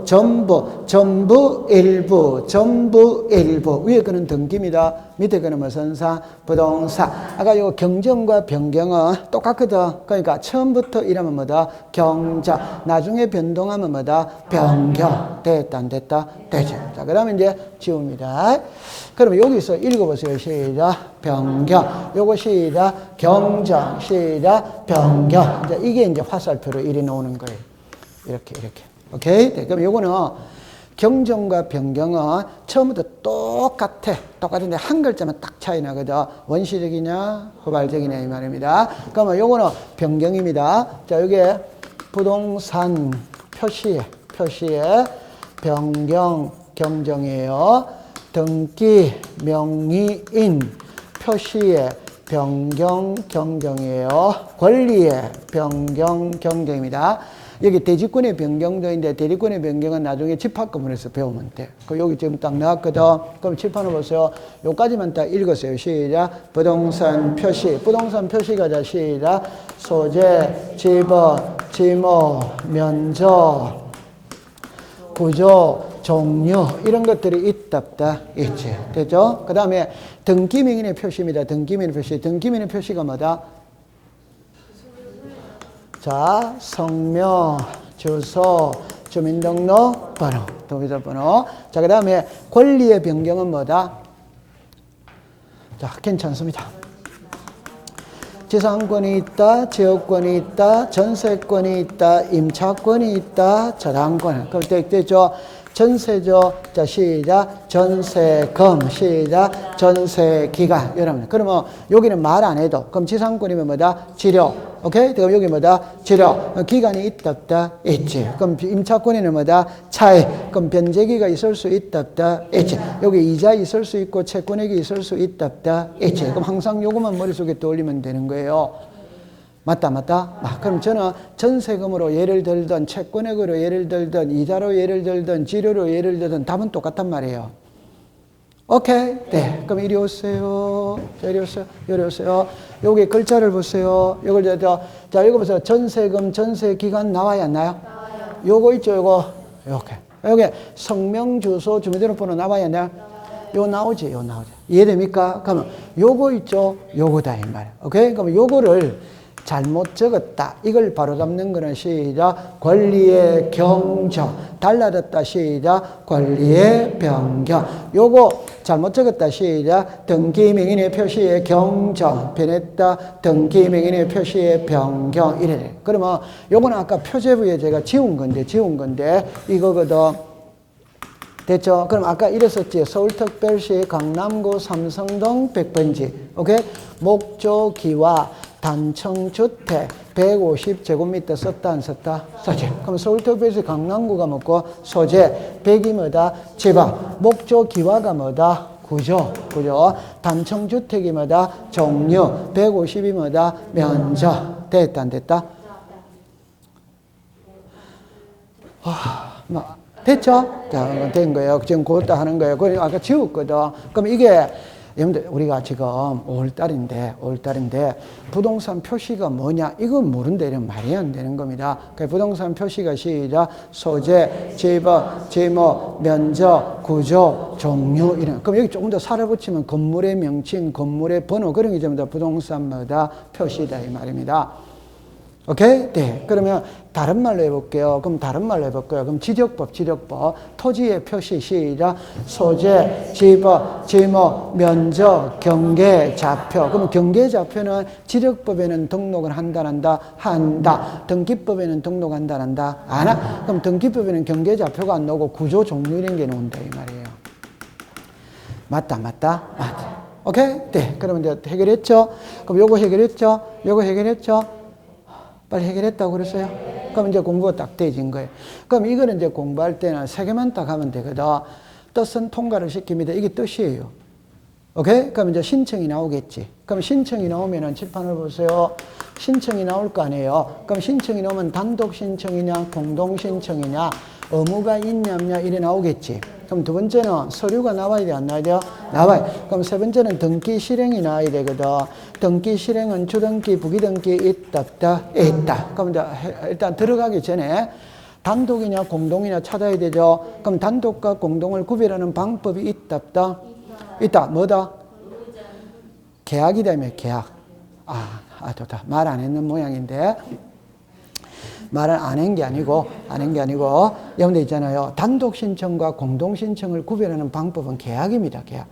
전부, 일부. 위에 거는 등기입니다. 밑에 거는 무슨 사? 부동산. 아까 요 경정과 변경은 똑같거든. 그러니까 처음부터 이러면 뭐다? 경정. 나중에 변동하면 뭐다? 변경. 됐다, 안 됐다? 되죠. 자, 그 다음에 이제 지웁니다. 그러면 여기서 읽어보세요. 시작. 변경. 요거 시작. 경정. 시작. 변경. 이제 이게 이제 화살표로 이리 나오는 거예요. 이렇게. 오케이? 네, 그럼 요거는 경정과 변경은 처음부터 똑같은데 한 글자만 딱 차이 나거든. 원시적이냐, 후발적이냐 이 말입니다. 그러면 요거는 변경입니다. 자, 여기에 부동산 표시에 변경, 경정이에요. 등기, 명의인 표시에 변경, 경정이에요. 권리의 변경, 경정입니다. 여기 대지권의 변경도 있는데 대리권의 변경은 나중에 집합구문에서 배우면 돼. 여기 지금 딱 나왔거든. 그럼 칠판을 보세요. 요까지만 딱 읽으세요. 시작. 부동산 표시가 자 시작. 소재, 지번, 지모, 면적, 구조, 종류 이런 것들이 있다 없다 있지. 됐죠? 그 다음에 등기명인의 표시입니다. 등기명인의 표시가 뭐다? 자, 성명, 주소, 주민등록번호, 도민등록번호. 자, 그 다음에 권리의 변경은 뭐다? 자, 괜찮습니다. 지상권이 있다, 지역권이 있다, 전세권이 있다, 임차권이 있다, 저당권. 그럼 됐죠? 전세죠. 자, 시작. 전세금. 시작. 전세기간. 여러분. 그러면 여기는 말 안 해도. 그럼 지상권이면 뭐다? 지력. 오케이? 그럼 여기 뭐다? 지력. 기간이 있다, 없다? 있지. 그럼 임차권에는 뭐다? 차익. 그럼 변제기가 있을 수 있다, 없다? 있지. 여기 이자 있을 수 있고 채권액이 있을 수 있다, 없다? 있지. 그럼 항상 요것만 머릿속에 떠올리면 되는 거예요. 맞다, 맞다? 그럼 저는 전세금으로 예를 들든 채권액으로 예를 들든 이자로 예를 들든 지료로 예를 들든 답은 똑같단 말이에요. 오케이? 네. 그럼 이리 오세요. 자, 이리 오세요. 이리 오세요. 여기 글자를 보세요. 이걸 자, 이거 보세요. 전세금, 전세 기간 나와야 안 나요? 나와요. 요거 있죠, 요거. 이렇게. 여기 성명, 주소, 주민등록번호 나와야 안 나요? 요 나오지, 요 나오지. 이해됩니까? 그러면 요거 있죠? 요거다, 이 말이야. 오케이? 그럼 요거를 잘못 적었다. 이걸 바로잡는 거는 시작. 권리의 경정. 달라졌다. 시작. 권리의 변경. 요거 잘못 적었다. 시작. 등기명인의 표시의 경정. 변했다. 등기명인의 표시의 변경. 이래. 그러면 요거는 아까 표제부에 제가 지운 건데 이거거든. 됐죠? 그럼 아까 이랬었지. 서울특별시 강남구 삼성동 100번지. 오케이? 목조기와 단층주택 150제곱미터 썼다 안 썼다? 썼지. 그럼 서울특별시 강남구가 뭐고? 소재. 100이 뭐다? 지방. 목조기와가 뭐다? 구조. 단층주택이 뭐다? 종류. 150이 뭐다? 면적. 됐다 안 됐다? 됐죠? 자, 된 거예요. 지금 그것도 하는 거예요. 그래, 아까 지웠거든. 그럼 이게, 여러분들, 우리가 지금 5월달인데, 부동산 표시가 뭐냐? 이건 모른다. 이런 말이 안 되는 겁니다. 부동산 표시가 시작, 소재, 지번, 지목, 면적, 구조, 종류, 이런. 그럼 여기 조금 더 살아 붙이면 건물의 명칭, 건물의 번호, 그런 게 전부 다 부동산마다 표시다. 이 말입니다. 오케이? 네. 그러면 다른 말로 해볼게요. 그럼 다른 말로 해볼게요. 그럼 지적법. 토지의 표시 시작. 소재, 지번, 지목, 면적, 경계, 좌표. 그럼 경계, 좌표는 지적법에는 등록을 한다. 등기법에는 등록한다. 안 하? 그럼 등기법에는 경계, 좌표가 안 나오고 구조, 종류 이런 게 나온다. 이 말이에요. 맞다. 오케이? 네. 그러면 이제 해결했죠? 그럼 요거 해결했죠? 빨리 해결했다고 그랬어요? 그럼 이제 공부가 딱 되어진 거예요. 그럼 이거는 이제 공부할 때는 세 개만 딱 하면 되거든. 뜻은 통과를 시킵니다. 이게 뜻이에요. 오케이? 그럼 이제 신청이 나오겠지. 그럼 신청이 나오면은 칠판을 보세요. 신청이 나올 거 아니에요. 그럼 신청이 나오면 단독 신청이냐, 공동 신청이냐, 의무가 있냐, 없냐, 이래 나오겠지. 그럼 두 번째는 서류가 나와야 돼, 안 나와야 돼요? 나와요. 그럼 세 번째는 등기 실행이 나와야 되거든. 등기 실행은 주등기, 부기등기 있다, 없다? 있다. 그럼 이제 일단 들어가기 전에 단독이냐, 공동이냐 찾아야 되죠. 그럼 단독과 공동을 구별하는 방법이 있다, 없다? 있다. 뭐다? 계약이다며, 계약. 좋다. 말 안 했는 모양인데. 말을 안 한 게 아니고, 여러분들 있잖아요. 단독 신청과 공동 신청을 구별하는 방법은 계약입니다, 계약.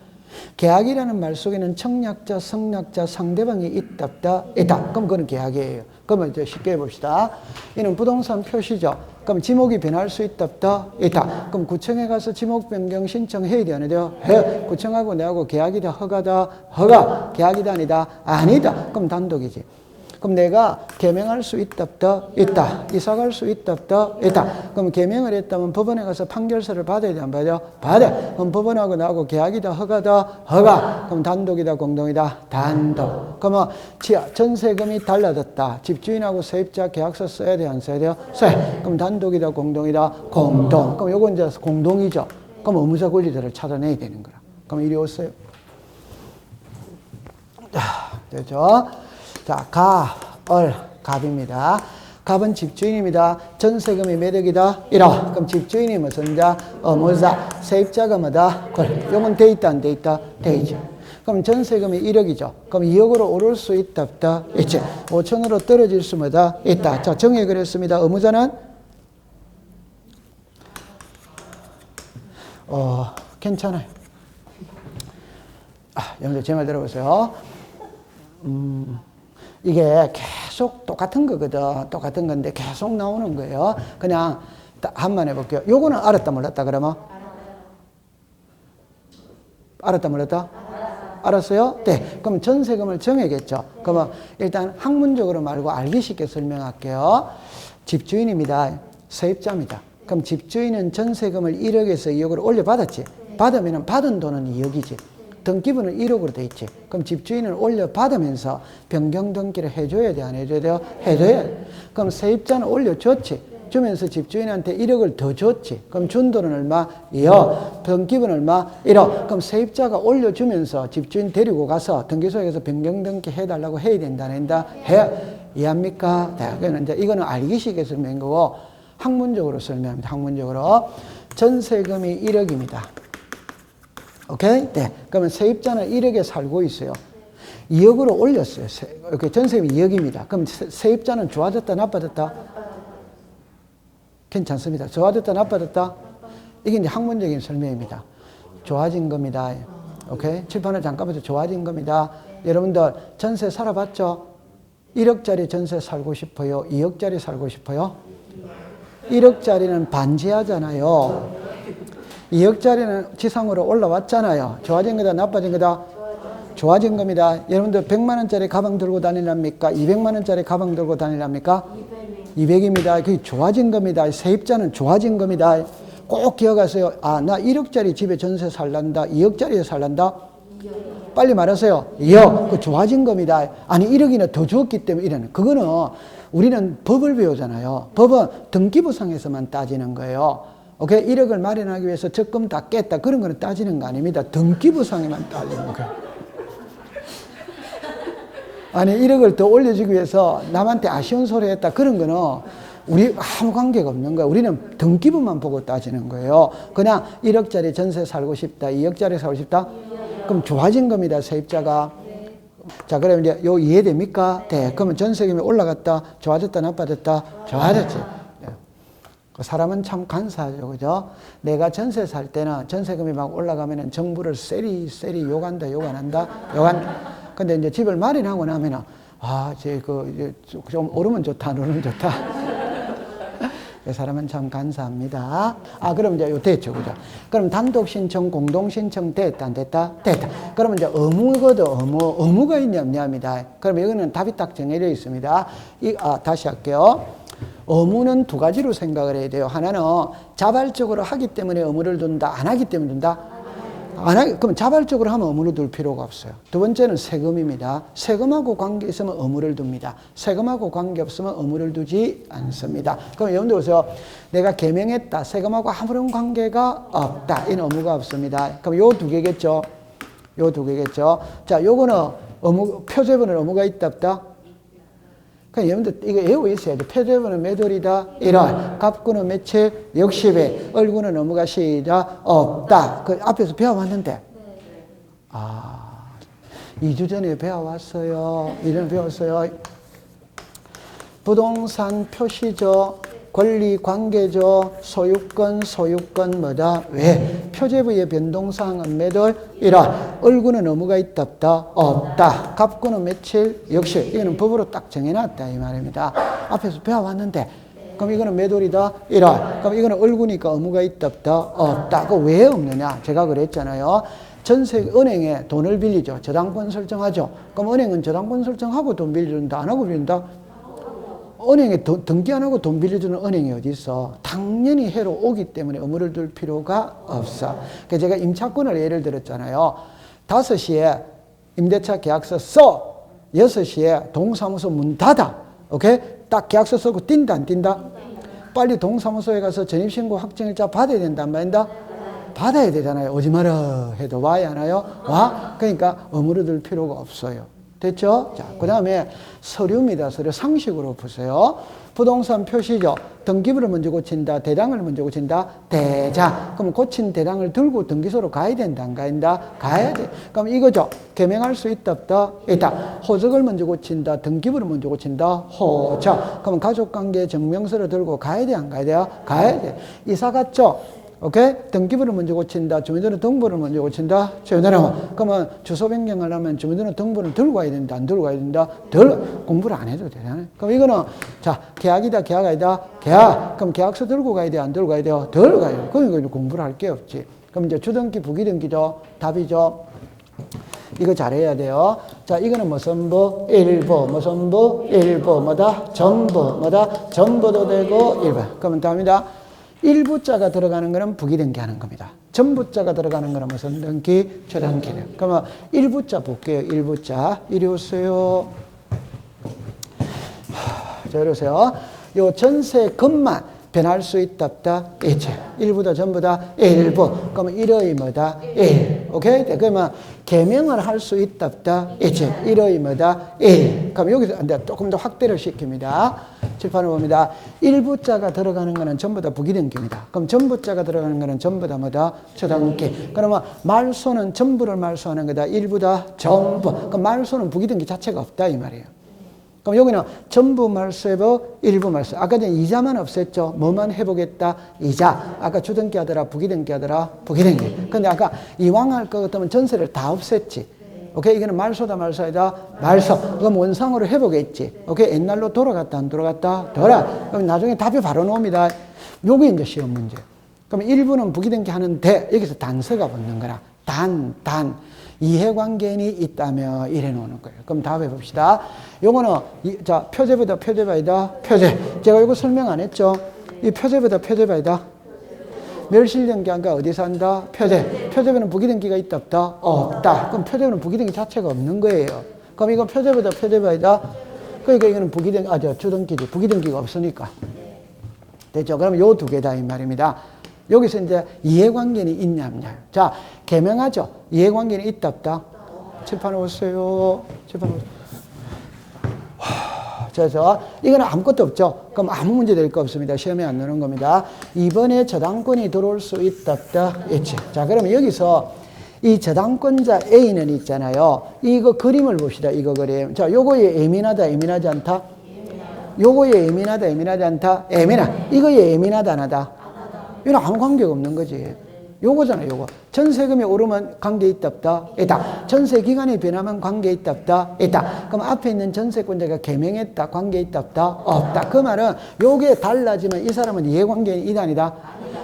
계약이라는 말 속에는 청약자, 성약자, 상대방이 있다, 없다? 있다. 그럼 그건 계약이에요. 그러면 이제 쉽게 해봅시다. 이는 부동산 표시죠. 그럼 지목이 변할 수 있다, 없다? 있다. 그럼 구청에 가서 지목 변경 신청해야 돼, 안 해요? 해. 구청하고 내하고 계약이다, 허가다? 허가. 계약이다, 아니다? 아니다. 그럼 단독이지. 그럼 내가 개명할 수 있다, 없다? 있다. 이사 갈 수 있다, 없다? 있다. 그럼 개명을 했다면 법원에 가서 판결서를 받아야 돼, 안 받아요? 받아. 그럼 법원하고 나하고 계약이다, 허가다? 허가. 그럼 단독이다, 공동이다? 단독. 그러면 전세금이 달라졌다. 집주인하고 세입자 계약서 써야 돼, 안 써야 돼요? 써야. 그럼 단독이다, 공동이다? 공동. 그럼 요건 이제 공동이죠. 그럼 의무자 권리자를 찾아내야 되는 거라. 그럼 이리 오세요. 되죠? 자, 갑입니다. 갑은 집주인입니다. 전세금이 몇 억이다? 1억. 그럼 집주인이 무슨 자? 의무자. 세입자가 뭐다? 요건 돼 있다, 안 돼 있다? 돼 있죠. 그럼 전세금이 1억이죠. 그럼 2억으로 오를 수 있다, 없다? 있지. 5천으로 떨어질 수 뭐다? 있다. 자, 정의를 했습니다. 의무자는? 괜찮아요. 여러분들 제 말 들어보세요. 이게 계속 똑같은 거거든. 똑같은 건데 계속 나오는 거예요. 그냥 한번 해볼게요. 요거는 알았다 몰랐다 그러면? 알았다 몰랐다? 알았어요? 네. 그럼 전세금을 정해야겠죠. 그러면 일단 학문적으로 말고 알기 쉽게 설명할게요. 집주인입니다. 세입자입니다. 그럼 집주인은 전세금을 1억에서 2억으로 올려받았지. 받으면 받은 돈은 2억이지. 등기부는 1억으로 돼 있지. 그럼 집주인은 올려받으면서 변경 등기를 해줘야 돼, 안 해줘야 돼요? 해줘야 돼. 그럼 세입자는 올려줬지. 주면서 집주인한테 1억을 더 줬지. 그럼 준 돈은 얼마? 2억. 등기부는 얼마? 1억. 그럼 세입자가 올려주면서 집주인 데리고 가서 등기소에서 변경 등기 해달라고 해야 된다, 안 된다? 해야. 이해합니까? 네. 그러면 이제 이거는 알기 쉽게 설명한 거고, 학문적으로 설명합니다. 학문적으로. 전세금이 1억입니다. 오케이? 네. 그러면 세입자는 1억에 살고 있어요. 2억으로 올렸어요. 전세금이 2억입니다. 그럼 세입자는 좋아졌다, 나빠졌다? 괜찮습니다. 좋아졌다, 나빠졌다? 이게 이제 학문적인 설명입니다. 좋아진 겁니다. 오케이? 칠판을 잠깐 봐서 좋아진 겁니다. 여러분들 전세 살아봤죠? 1억짜리 전세 살고 싶어요? 2억짜리 살고 싶어요? 1억짜리는 반지하잖아요. 2억짜리는 지상으로 올라왔잖아요. 좋아진 거다, 나빠진 거다? 좋아진 겁니다. 여러분들 100만 원짜리 가방 들고 다니랍니까? 200만 원짜리 가방 들고 다니랍니까? 200입니다. 그게 좋아진 겁니다. 세입자는 좋아진 겁니다. 꼭 기억하세요. 아, 나 1억짜리 집에 전세 살란다. 2억짜리에 살란다? 빨리 말하세요. 2억. 그 좋아진 겁니다. 아니, 1억이나 더 주었기 때문에 이러는. 그거는 우리는 법을 배우잖아요. 법은 등기부상에서만 따지는 거예요. 오케이? 1억을 마련하기 위해서 적금 다 깼다. 그런 거는 따지는 거 아닙니다. 등기부상에만 따지는 거예요. 아니, 1억을 더 올려주기 위해서 남한테 아쉬운 소리 했다. 그런 거는 우리 아무 관계가 없는 거예요. 우리는 등기부만 보고 따지는 거예요. 그냥 1억짜리 전세 살고 싶다. 2억짜리 살고 싶다? 그럼 좋아진 겁니다. 세입자가. 자, 그러면 이제 요 이해됩니까? 네. 그러면 전세금이 올라갔다. 좋아졌다, 나빠졌다? 좋아졌지. 사람은 참 간사하죠. 그죠? 내가 전세 살 때는 전세금이 막 올라가면은 정부를 세리 욕한다, 욕 안 한다? 욕한다. 근데 이제 집을 마련하고 나면은, 아, 좀 오르면 좋다, 오르면 좋다. 그 사람은 참 간사합니다. 아, 그럼 이제 요 됐죠. 그죠? 그럼 단독 신청, 공동 신청 됐다, 안 됐다? 됐다. 그러면 이제 의무거든, 의무가 있냐, 없냐입니다. 그럼 이거는 답이 딱 정해져 있습니다. 다시 할게요. 의무는 두 가지로 생각을 해야 돼요. 하나는 자발적으로 하기 때문에 의무를 둔다, 안 하기 때문에 둔다? 안 하기, 그럼 자발적으로 하면 의무를 둘 필요가 없어요. 두 번째는 세금입니다. 세금하고 관계 있으면 의무를 둡니다. 세금하고 관계 없으면 의무를 두지 않습니다. 그럼 여러분들 보세요. 내가 개명했다. 세금하고 아무런 관계가 없다. 이는 의무가 없습니다. 그럼 요 두 개겠죠. 요 두 개겠죠. 자, 요거는 표제본은 의무가 있다, 없다? 그냥 여러분들 이거 외우고 있어야 돼. 표제본은 몇 월이다? 1월. 갑구는 며칠? 60일. 얼구는 의무가 시작 없다. 그 앞에서 배워왔는데. 아, 2주 전에 배워왔어요. 1년 배웠어요. 부동산 표시죠. 권리관계죠. 소유권 뭐다? 왜? 표제부의 변동사항은 몇 월? 1월. 얼구는 의무가 있다, 없다? 없다. 갑구는 며칠? 60일. 이거는 법으로 딱 정해놨다 이 말입니다. 앞에서 배워왔는데 그럼 이거는 몇 월이다? 1월. 그럼 이거는 얼구니까 의무가 있다, 없다? 없다. 그거 왜 없느냐? 제가 그랬잖아요. 은행에 돈을 빌리죠. 저당권 설정하죠. 그럼 은행은 저당권 설정하고 돈 빌려준다, 안 하고 빌린다? 은행에 등기 안 하고 돈 빌려주는 은행이 어디 있어? 당연히 해로 오기 때문에 의무를 둘 필요가 없어. 그래서 제가 임차권을 예를 들었잖아요. 5시에 임대차 계약서 써. 6시에 동사무소 문 닫아. 오케이? 딱 계약서 쓰고 뛴다, 안 뛴다? 빨리 동사무소에 가서 전입신고 확정일자 받아야 된다, 안 받는다? 받아야 되잖아요. 오지 마라 해도 와야 하나요? 와? 그러니까 의무를 둘 필요가 없어요. 됐죠? 자, 그 다음에 서류입니다. 서류 상식으로 보세요. 부동산 표시죠. 등기부를 먼저 고친다. 대장을 먼저 고친다. 대장. 그럼 고친 대장을 들고 등기소로 가야 된다. 안 가야 된다? 가야 돼. 그럼 이거죠. 개명할 수 있다, 없다? 있다. 호적을 먼저 고친다. 등기부를 먼저 고친다. 호적. 그럼 가족관계 증명서를 들고 가야 돼, 안 가야 돼요? 가야 돼. 이사 갔죠? 오케이? 등기부를 먼저 고친다. 주민등록번호를 먼저 고친다. 주민등록. 그러면 주소 변경을 하면 주민등록번호를 들고 가야 된다. 안 들고 가야 된다. 공부를 안 해도 되잖아요. 그럼 이거는 자, 계약이다, 계약 아니다. 계약. 그럼 계약서 들고 가야 돼, 안 들고 가야 돼요? 들고 가야 돼요. 그러니까 공부를 할 게 없지. 그럼 이제 주등기, 부기등기죠. 답이죠. 이거 잘해야 돼요. 자, 이거는 무슨 부? 일부. 무슨 부? 일부. 뭐다? 전부. 뭐다? 전부도 되고 일부. 그러면 답니다. 일부자가 들어가는 거는 부기등기 하는 겁니다. 전부자가 들어가는 거는 무슨 등기? 저등기. 그러면 일부자 볼게요. 일부자. 이리 오세요. 자, 이리 오세요. 요 전세금만 변할 수 있다 없다? 있지. 일부다 전부다? 일부. 그러면 일의 뭐다? 일. 오케이? 그러면 개명을 할 수 있다 없다? 있지. 일의 뭐다? 일. 그럼 여기서 조금 더 확대를 시킵니다. 칠판을 봅니다. 일부자가 들어가는 거는 전부 다 부기등기입니다. 그럼 전부자가 들어가는 거는 전부 다 뭐다? 저등기. 그러면 말소는 전부를 말소하는 거다. 일부다 전부. 그럼 말소는 부기등기 자체가 없다 이 말이에요. 그럼 여기는 전부 말소해보, 일부 말소. 아까 전에 이자만 없앴죠. 뭐만 해보겠다? 이자. 아까 주등기 하더라, 부기등기 하더라, 부기등기. 근데 아까 이왕 할 것 같으면 전세를 다 없앴지. 오케이? 이거는 말소다, 말소이다, 말소. 그럼 원상으로 해보겠지. 오케이? 옛날로 돌아갔다, 안 돌아갔다? 그럼 나중에 답이 바로 나옵니다. 요게 이제 시험 문제. 그럼 일부는 부기등기 하는데, 여기서 단서가 붙는 거라. 단. 이해관계인이 있다며 이래 놓는 거예요. 그럼 답 해봅시다. 요거는, 자, 표제보다 표제바이다, 표제. 제가 이거 설명 안 했죠? 이 표제보다 표제바이다. 멸실등기한가 어디서 한다? 표제. 표제보는 부기등기가 있다, 없다? 없다. 그럼 표제보는 부기등기 자체가 없는 거예요. 그럼 이거 표제보다 표제바이다. 그러니까 이거는 주등기지. 부기등기가 없으니까. 됐죠? 그럼 요 두 개다, 이 말입니다. 여기서 이제 이해관계는 있냐, 없냐. 자, 개명하죠. 이해관계는 있다, 없다? 칠판에 오세요. 칠판에 오세요. 그래서 이거는 아무것도 없죠. 그럼 아무 문제 될 거 없습니다. 시험에 안 나오는 겁니다. 이번에 저당권이 들어올 수 있다, 없다? 있지. 자, 그러면 여기서 이 저당권자 A는 있잖아요. 이거 그림을 봅시다. 이거 그림. 자, 요거에 예민하다, 예민하지 않다? 요거에 예민하다, 예민하지 않다? 이거에 예민하다, 안 하다? 이건 아무 관계가 없는 거지. 요거잖아, 요거. 전세금이 오르면 관계 있다, 없다? 있다. 전세 기간이 변하면 관계 있다, 없다? 있다. 그럼 앞에 있는 전세권자가 개명했다, 관계 있다, 없다? 없다. 그 말은 요게 달라지면 이 사람은 이해관계는 이다, 아니다?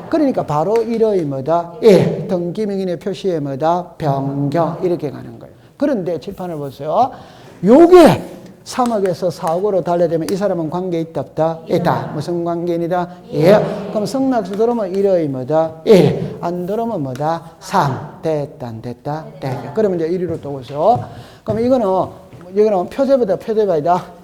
그러니까 바로 일의 뭐다? 일. 등기명인의 표시에 뭐다? 변경. 이렇게 가는 거예요. 그런데 칠판을 보세요. 요게 3억에서 4억으로 달려되면 이 사람은 관계 있다, 없다? 있다. 무슨 관계이다? 예. 그럼 성락수 들어오면 1의 뭐다? 1. 안 들어오면 뭐다? 3. 됐다, 안 됐다? 됐다. 그러면 이제 1위로 또 오죠. 그럼 이거는 표제보다 표제바이다.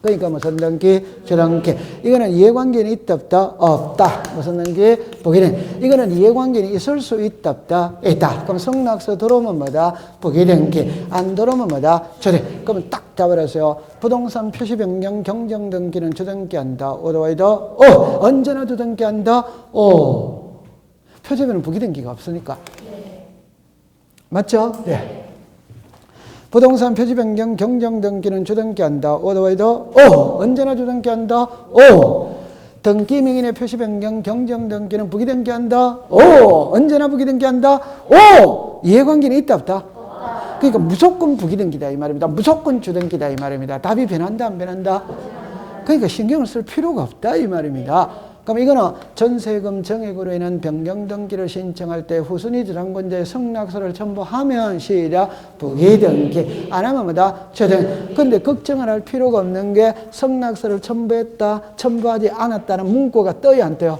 그러니까 무슨 등기? 저등기. 이거는 이해관계는 있다, 없다? 없다. 무슨 등기? 부기등기. 이거는 이해관계는 있을 수 있다, 없다? 있다. 그럼 성락서 들어오면 뭐다? 부기등기. 안 들어오면 뭐다? 저등기. 그러면 딱 잡아라세요. 부동산 표시 변경 경정 등기는 저등기한다. 오더와이더 오. 언제나 저등기한다. 오. 표제변은 부기등기가 없으니까. 맞죠? 네. 부동산 표시 변경 경정 등기는 주등기한다. 오더와이더 오. 언제나 주등기한다. 오. 등기 명인의 표시 변경 경정 등기는 부기등기한다. 오. 언제나 부기등기한다. 오. 이해관계는 있다, 없다? 그러니까 무조건 부기등기다 이 말입니다. 무조건 주등기다 이 말입니다. 답이 변한다, 안 변한다? 그러니까 신경을 쓸 필요가 없다 이 말입니다. 그럼 이거는 전세금 정액으로 인한 변경 등기를 신청할 때 후순위 저당권자의 성락서를 첨부하면 시작 부기등기. 안 하면 뭐다? 저등. 근데 걱정을 할 필요가 없는 게 성락서를 첨부했다, 첨부하지 않았다는 문구가 떠요, 안 떠요?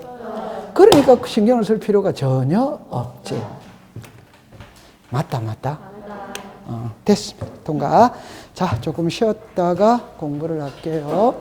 그러니까 신경을 쓸 필요가 전혀 없지. 맞다? 됐습니다. 통과. 자, 조금 쉬었다가 공부를 할게요.